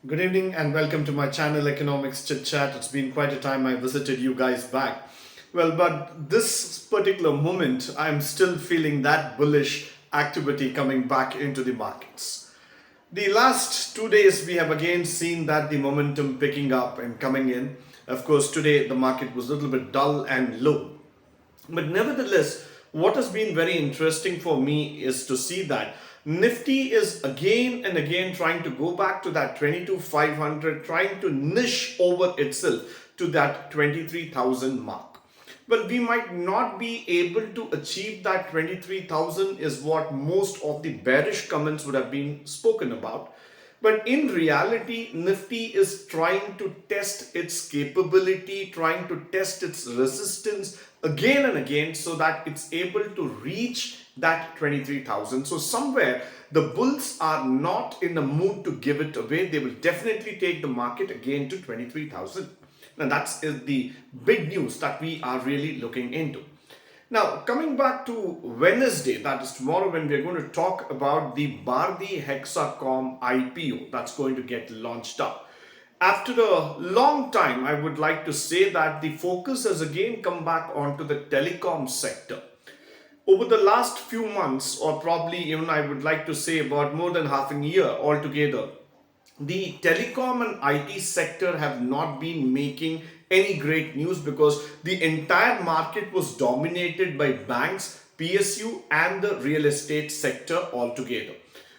Good evening and welcome to my channel Economics Chit Chat. It's been quite a time I visited you guys back. But this particular moment, I'm still feeling that bullish activity coming back into the markets. The last 2 days, we have again seen that the momentum picking up and coming in. Of course, today the market was a little bit dull and low. But nevertheless, what has been very interesting for me is to see that Nifty is again and again trying to go back to that 22,500, trying to niche over itself to that 23,000 mark. But we might not be able to achieve that 23,000 is what most of the bearish comments would have been spoken about. But in reality, Nifty is trying to test its capability, trying to test its resistance again and again so that it's able to reach that 23,000. So somewhere the bulls are not in the mood to give it away. They will definitely take the market again to 23,000. Now that's the big news that we are really looking into. Now, coming back to Wednesday, that is tomorrow, when we're going to talk about the bharti hexacom IPO that's going to get launched up. After a long time, I would like to say that the focus has again come back onto the telecom sector. Over the last few months, or probably even I would like to say about more than half a year altogether, the telecom and IT sector have not been making any great news because the entire market was dominated by banks, PSU, and the real estate sector altogether.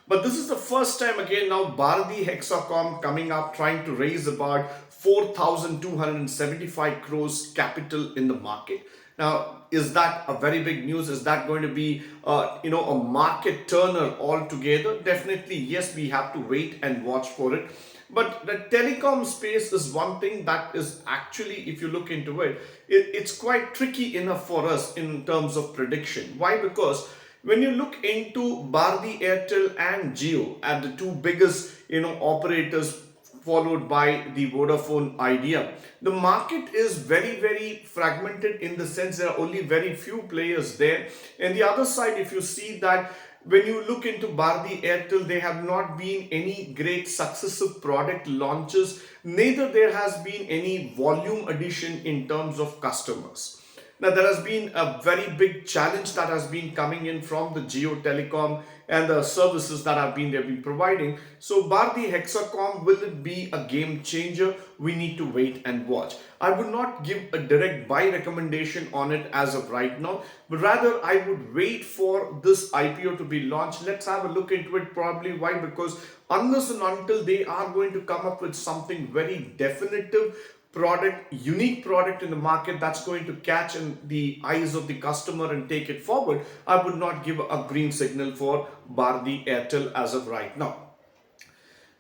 But this is the first time again now Bharati Hexacom coming up trying to raise about 4,275 crores capital in the market. Now, is that a very big news? Is that going to be, a market turner altogether? Definitely, yes. We have to wait and watch for it. But the telecom space is one thing that is actually, if you look into it, it's quite tricky enough for us in terms of prediction. Why? Because when you look into Bharti Airtel and Jio at the two biggest, operators followed by the Vodafone Idea. The market is very, very fragmented in the sense there are only very few players there. And the other side, if you see that when you look into Bharti Airtel, there have not been any great successive product launches, neither there has been any volume addition in terms of customers. Now, there has been a very big challenge that has been coming in from the Geo Telecom and the services that have been they've been providing. So, Bharti Hexacom, will it be a game changer? We need to wait and watch. I would not give a direct buy recommendation on it as of right now, but rather I would wait for this IPO to be launched. Let's have a look into it. Probably why? Because unless and until they are going to come up with something very definitive, product, unique product in the market that's going to catch in the eyes of the customer and take it forward, I would not give a green signal for Bharti Airtel as of right now.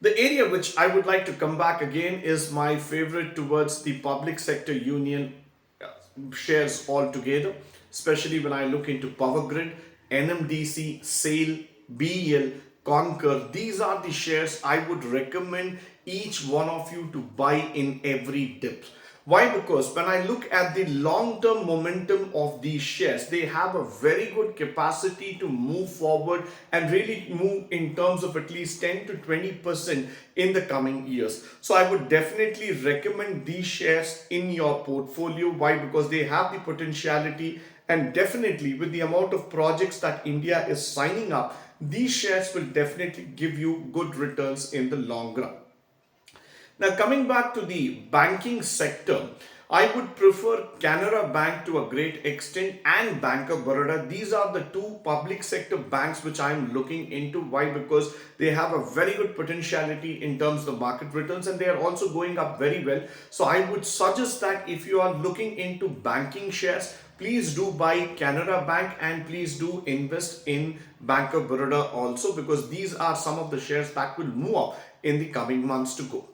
The area which I would like to come back again is my favorite towards the public sector union shares altogether, especially when I look into Power Grid, NMDC, SAIL, BEL, Concur. These are the shares I would recommend each one of you to buy in every dip. Why? Because when I look at the long-term momentum of these shares, they have a very good capacity to move forward and really move in terms of at least 10 to 20% in the coming years. So I would definitely recommend these shares in your portfolio. Why? Because they have the potentiality, and definitely with the amount of projects that India is signing up, these shares will definitely give you good returns in the long run. Now, coming back to the banking sector, I would prefer Canara Bank to a great extent and Bank of Baroda. These are the two public sector banks which I am looking into. Why? Because they have a very good potentiality in terms of the market returns, and they are also going up very well. So I would suggest that if you are looking into banking shares, please do buy Canara Bank and please do invest in Bank of Baroda also, because these are some of the shares that will move up in the coming months to go.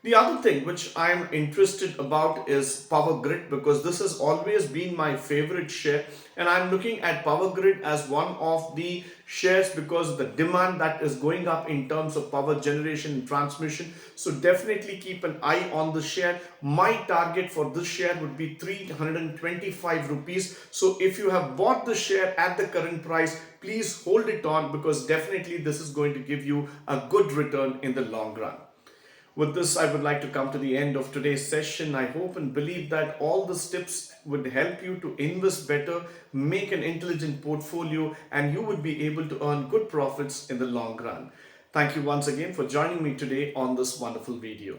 The other thing which I am interested about is Power Grid, because this has always been my favorite share, and I'm looking at Power Grid as one of the shares because of the demand that is going up in terms of power generation and transmission. So definitely keep an eye on the share. My target for this share would be 325 rupees. So if you have bought the share at the current price, please hold it on, because definitely this is going to give you a good return in the long run. With this, I would like to come to the end of today's session. I hope and believe that all these tips would help you to invest better, make an intelligent portfolio, and you would be able to earn good profits in the long run. Thank you once again for joining me today on this wonderful video.